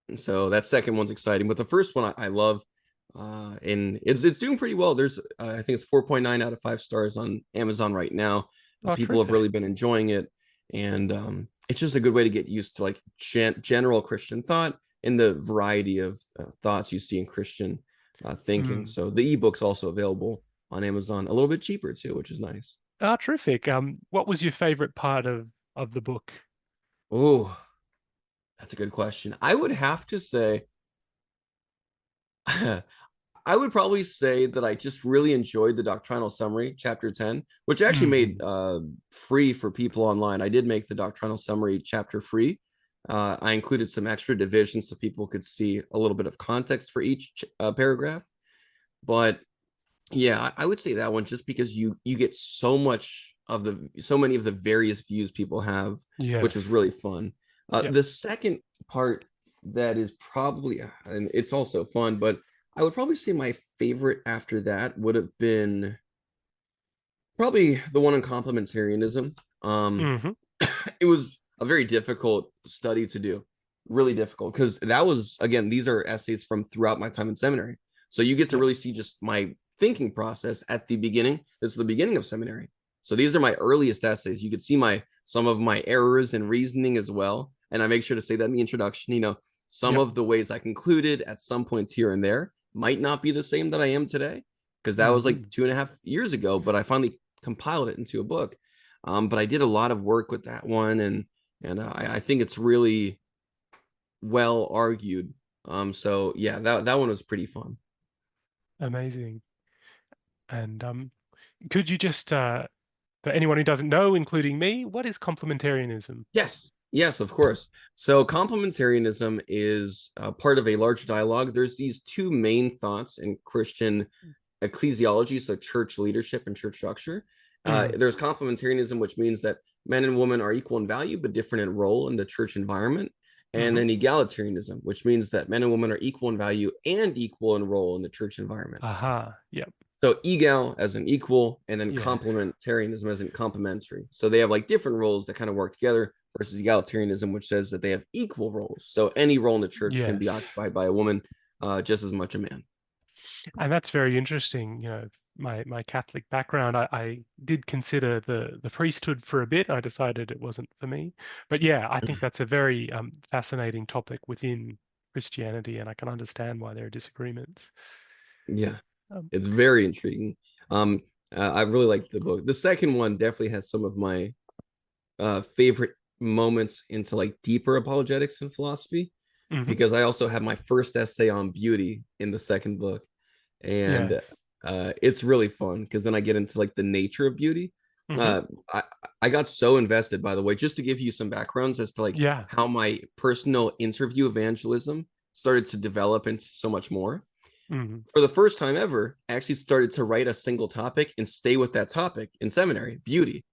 And so that second one's exciting, but the first one I love, and it's doing pretty well. There's I think it's 4.9 out of 5 stars on Amazon right now. Oh, People have terrific. really been enjoying it, and it's just a good way to get used to like general Christian thought and the variety of thoughts you see in Christian thinking. Mm. So the ebook's also available on Amazon, a little bit cheaper too, which is nice. Ah, terrific. What was your favorite part of the book? Oh, that's a good question. I would have to say, I would probably say that I just really enjoyed the doctrinal summary, chapter 10, which I actually made Hmm. free for people online. I did make the doctrinal summary chapter free. I included some extra divisions so people could see a little bit of context for each paragraph. But yeah, I would say that one just because you get so many of the various views people have, which was Yes. really fun. Yep. The second part that is probably, and it's also fun, but I would probably say my favorite after that would have been probably the one on complementarianism. Hmm. It was a very difficult study to do, really difficult, because that was, again, these are essays from throughout my time in seminary. So you get to Yep. really see just my thinking process at the beginning. This is the beginning of seminary. So these are my earliest essays. You could see my some of my errors in reasoning as well. And I make sure to say that in the introduction. Some Yep. of the ways I concluded at some points here and there might not be the same that I am today, because that was like Hmm. 2.5 years ago, but I finally compiled it into a book. But I did a lot of work with that one, and I think it's really well argued. So yeah, that one was pretty fun. Amazing. And could you just, for anyone who doesn't know, including me, what is complementarianism? Yes, yes, of course. So complementarianism is part of a larger dialogue. There's these two main thoughts in Christian ecclesiology, so church leadership and church structure. Mm. There's complementarianism, which means that men and women are equal in value but different in role in the church environment. And Hmm. then egalitarianism, which means that men and women are equal in value and equal in role in the church environment. Aha. Yep. So egal as an equal, and then Yeah. complementarianism as in complementary. So they have like different roles that kind of work together versus egalitarianism, which says that they have equal roles. So any role in the church can be Yes. occupied by a woman just as much a man. And that's very interesting. My Catholic background, I did consider the priesthood for a bit. I decided it wasn't for me. But yeah, I think that's a very fascinating topic within Christianity, and I can understand why there are disagreements. Yeah, Um, it's very intriguing. Um, I really like the book. The second one definitely has some of my favorite moments into like deeper apologetics and philosophy, hmm. because I also have my first essay on beauty in the second book, and Yes. it's really fun because then I get into like the nature of beauty. Hmm. Uh, I I got so invested, by the way, just to give you some backgrounds as to like Yeah. how my personal interview evangelism started to develop into so much more. Hmm. For the first time ever, I actually started to write a single topic and stay with that topic in seminary, beauty.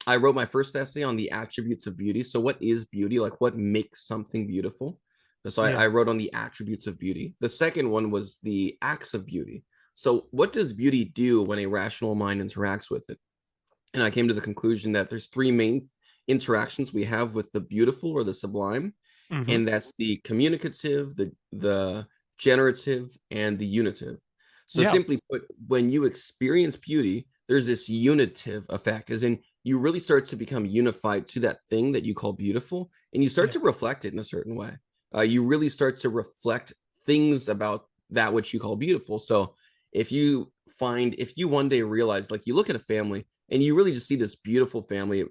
I wrote my first essay on the attributes of beauty. So, what is beauty? Like, what makes something beautiful? So, I Yeah. wrote on the attributes of beauty. The second one was the acts of beauty. So, what does beauty do when a rational mind interacts with it? And I came to the conclusion that there's three main interactions we have with the beautiful or the sublime, Hmm. and that's the communicative, the generative, and the unitive. So Yeah. simply put, when you experience beauty, there's this unitive effect, as in you really start to become unified to that thing that you call beautiful, and you start to Yes. reflect it in a certain way. You really start to reflect things about that which you call beautiful. So if you one day realize, like, you look at a family and you really just see this beautiful family,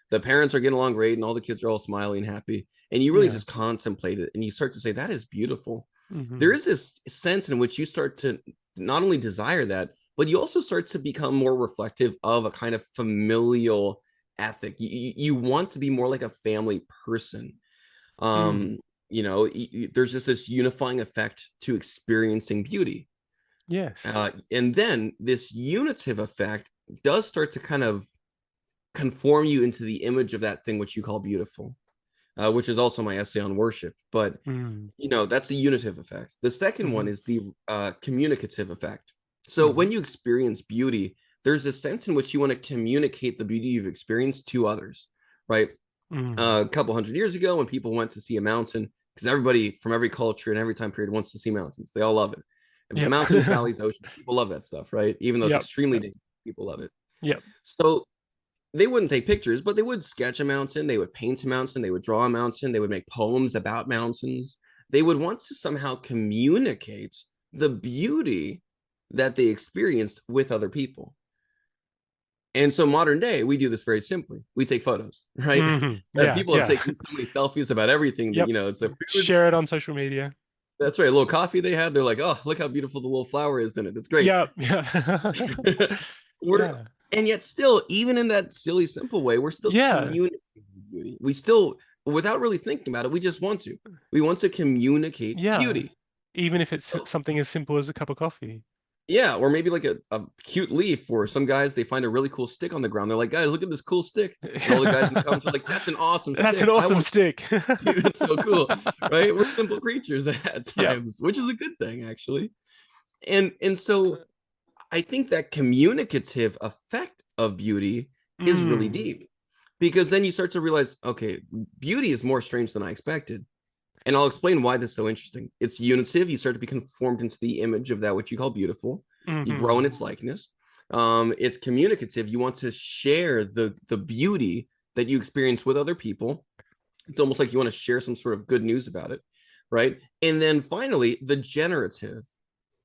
the parents are getting along great and all the kids are all smiling and happy, and you really Yeah. just contemplate it and you start to say that is beautiful. There Hmm. is this sense in which you start to not only desire that, but you also start to become more reflective of a kind of familial ethic. You want to be more like a family person. Mm. There's just this unifying effect to experiencing beauty. Yes. And then this unitive effect does start to kind of conform you into the image of that thing which you call beautiful, which is also my essay on worship. But Mm. that's the unitive effect. The second one Hmm. is the communicative effect. So Hmm. when you experience beauty, there's a sense in which you want to communicate the beauty you've experienced to others, right? Mm. A couple hundred years ago, when people went to see a mountain, because everybody from every culture and every time period wants to see mountains, they all love it. Yep. Mountains, valleys, oceans, people love that stuff, right? Even though it's Yep. extremely Yep. dangerous, people love it. Yep. So they wouldn't take pictures, but they would sketch a mountain, they would paint a mountain, they would draw a mountain, they would make poems about mountains. They would want to somehow communicate the beauty that they experienced with other people. And so modern day, we do this very simply. We take photos, right? Yeah, People have yeah. taken so many selfies about everything that, Yep. it's a food. Share it on social media. That's right. A little coffee they had. They're like, oh, look how beautiful the little flower is in it. That's great. Yep. Yeah. we're Yeah. and yet still, even in that silly, simple way, we're still Yeah. communicating beauty. We still, without really thinking about it, we just want to. We want to communicate Yeah. beauty. Even if it's So, something as simple as a cup of coffee. yeah, or maybe like a cute leaf, or some guys they find a really cool stick on the ground. They're like, guys, look at this cool stick. And all the guys in the comments are like, that's an awesome That's an stick. I awesome want stick. that's so cool. Right? We're simple creatures at Yep. times, which is a good thing, actually. And so I think that communicative effect of beauty is really Mm. deep, because then you start to realize, okay, beauty is more strange than I expected. And I'll explain why this is so interesting. It's unitive. You start to be conformed into the image of that which you call beautiful. You grow in Hmm. its likeness. It's communicative. You want to share the beauty that you experience with other people. It's almost like you want to share some sort of good news about it, right? And then finally, the generative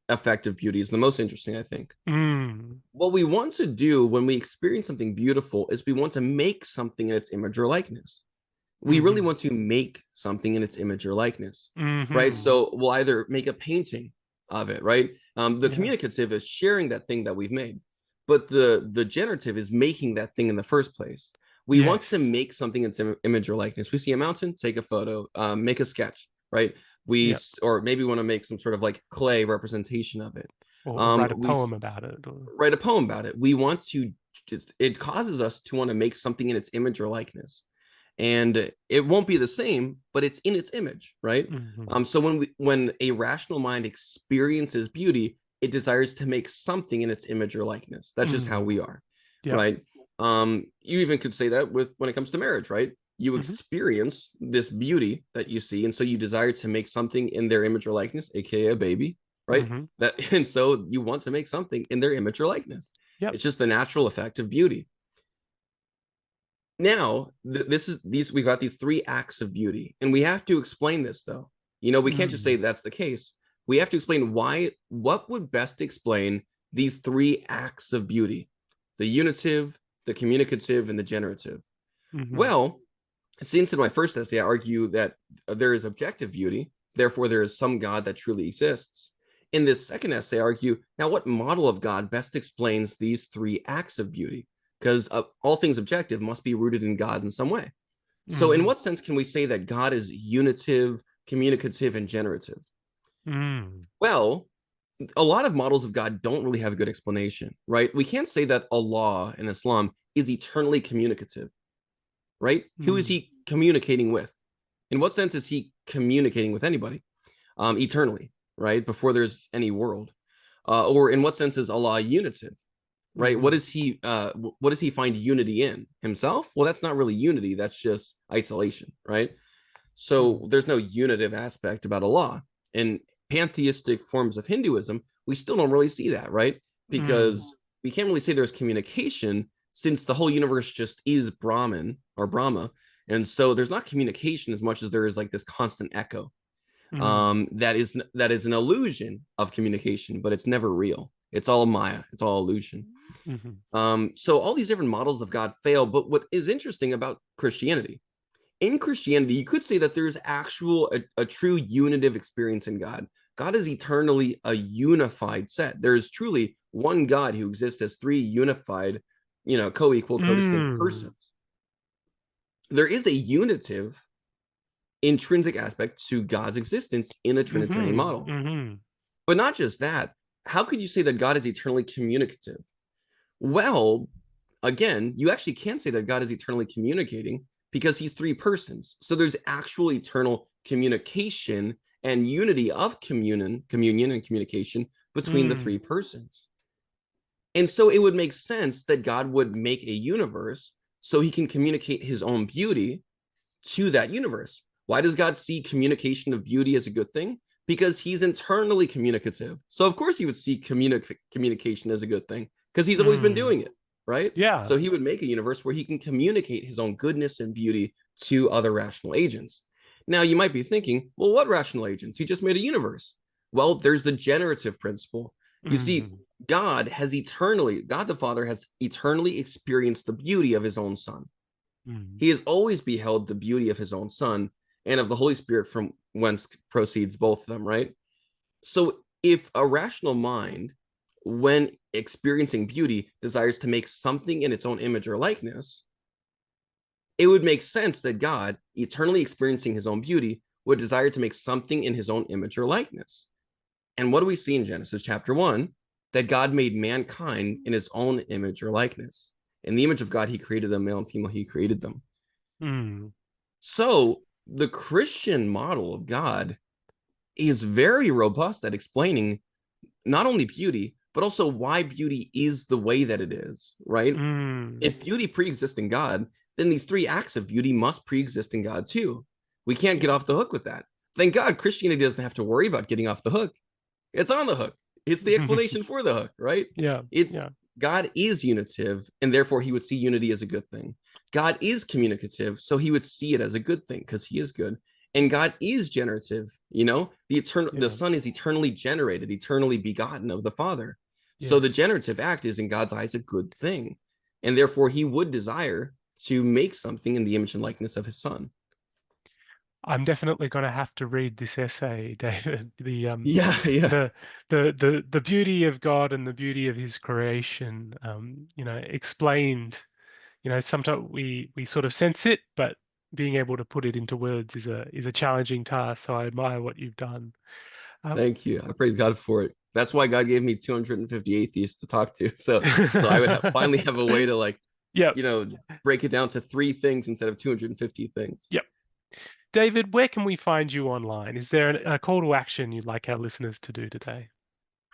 effect of beauty is the most interesting, I think. Mm. What we want to do when we experience something beautiful is we want to make something in its image or likeness. We really Hmm. want to make something in its image or likeness, right? Hmm. So we'll either make a painting of it, right? The Yeah. communicative is sharing that thing that we've made, but the generative is making that thing in the first place. We want to Yes. make something in its image or likeness. We see a mountain, take a photo, make a sketch, right? Yep. Or maybe want to make some sort of like clay representation of it. Or write a We poem about it. Or write a poem about it. We want to it causes us to want to make something in its image or likeness. And it won't be the same, but it's in its image, right? hmm So when a rational mind experiences beauty, it desires to make something in its image or likeness. That's just how mm. we are, Yep. right? You even could say that with when it comes to marriage, right? You Hmm. experience this beauty that you see, and so you desire to make something in their image or likeness, aka a baby, right? Hmm. That and so you want to make something in their image or likeness. Yep. It's just the natural effect of beauty. Now, this is these we've got these three acts of beauty, and we have to explain this though. We can't just say Mm. that's the case. We have to explain why, what would best explain these three acts of beauty: the unitive, the communicative, and the generative. Hmm. Well, since in my first essay I argue that there is objective beauty, therefore there is some God that truly exists. In this second essay, I argue now what model of God best explains these three acts of beauty, because all things objective must be rooted in God in some way. So, in Hmm. what sense can we say that God is unitive, communicative, and generative? Mm. Well, a lot of models of God don't really have a good explanation, right? We can't say that Allah in Islam is eternally communicative, right? Who is Mm. he communicating with? In what sense is he communicating with anybody eternally, right? Before there's any world, or in what sense is Allah unitive, right? Hmm. What does he find unity in himself? Well, that's not really unity. That's just isolation, right? So Mm. there's no unitive aspect about Allah. In pantheistic forms of Hinduism, we still don't really see that, right? Mm. Because we can't really say there's communication, since the whole universe just is Brahman or Brahma. And so there's not communication as much as there is like this constant echo. Mm. That is an illusion of communication, but it's never real. It's all Maya. It's all illusion. Hmm. So all these different models of God fail. But what is interesting about Christianity, in Christianity, you could say that there's a true unitive experience in God. God is eternally a unified set. There is truly one God who exists as three unified, co-equal, co-distinct Mm. persons. There is a unitive intrinsic aspect to God's existence in a Trinitarian Hmm. model. Hmm. But not just that. How could you say that God is eternally communicative? Well, again, you actually can say that God is eternally communicating because he's three persons. So there's actual eternal communication and unity of communion and communication between the Mm. three persons. And so it would make sense that God would make a universe so he can communicate his own beauty to that universe. Why does God see communication of beauty as a good thing? Because he's internally communicative. So of course he would see communication as a good thing because he's always been Mm. doing it, right? Yeah. So he would make a universe where he can communicate his own goodness and beauty to other rational agents. Now you might be thinking, well, what rational agents? He just made a universe. Well, there's the generative principle. You see, Mm, God the Father has eternally experienced the beauty of his own Son. mm, He has always beheld the beauty of his own Son and of the Holy Spirit from whence proceeds both of them, right? So if a rational mind, when experiencing beauty, desires to make something in its own image or likeness, it would make sense that God, eternally experiencing his own beauty, would desire to make something in his own image or likeness. And what do we see in Genesis chapter 1? That God made mankind in his own image or likeness. In the image of God, he created them, male and female, he created them. mm, So the Christian model of God is very robust at explaining not only beauty, but also why beauty is the way that it is, right? mm. If beauty pre-exists in God, then these three acts of beauty must pre-exist in God too. We can't get Yeah, off the hook with that. Thank God Christianity doesn't have to worry about getting off the hook. It's on the hook. It's the explanation for the hook, right? yeah, It's yeah, God is unitive, and therefore he would see unity as a good thing. God is communicative, so he would see it as a good thing because he is good. And God is generative, the yeah, Son is eternally generated, eternally begotten of the Father. So the yes. generative act is in God's eyes a good thing. And therefore he would desire to make something in the image and likeness of his son. I'm definitely going to have to read this essay, David. Yeah, yeah. The beauty of God and the beauty of His creation, explained. Sometimes we sort of sense it, but being able to put it into words is a challenging task. So I admire what you've done. Um, Thank you. I praise God for it. That's why God gave me 250 atheists to talk to. So I would finally have a way to yep, you know, break it down to three things instead of 250 things. yep. David, where can we find you online? Is there a call to action you'd like our listeners to do today?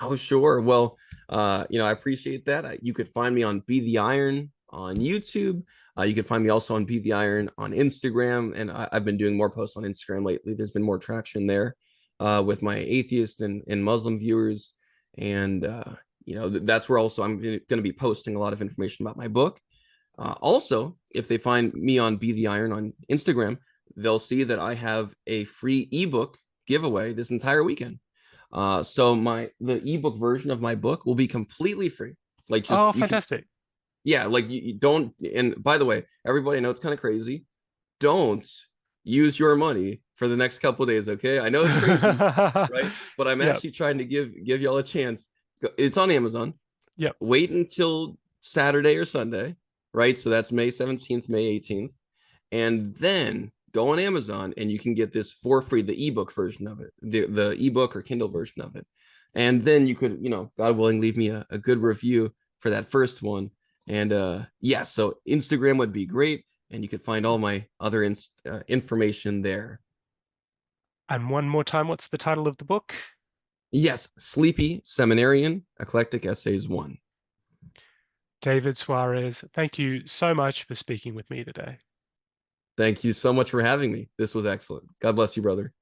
Oh, sure. Well, I appreciate that. You could find me on Be the Iron on YouTube. You can find me also on Be the Iron on Instagram, and I've been doing more posts on Instagram lately. There's been more traction there with my atheist and Muslim viewers, and that's where also I'm going to be posting a lot of information about my book. Also, if they find me on Be the Iron on Instagram, they'll see that I have a free ebook giveaway this entire weekend. So the ebook version of my book will be completely free. Like just Oh, you can, fantastic. yeah, like you don't. And by the way, everybody, I know it's kind of crazy. Don't use your money for the next couple of days, okay? I know it's crazy, right? But I'm Yep, actually trying to give y'all a chance. It's on Amazon. yep. Wait until Saturday or Sunday, right? So that's May 17th, May 18th. And then go on Amazon and you can get this for free, the ebook version of it, the ebook or Kindle version of it. And then you could, God willing, leave me a good review for that first one. And yeah, so Instagram would be great. And you could find all my other information there. And one more time, what's the title of the book? Yes, Sleepy Seminarian Eclectic Essays 1. David Suarez, thank you so much for speaking with me today. Thank you so much for having me. This was excellent. God bless you, brother.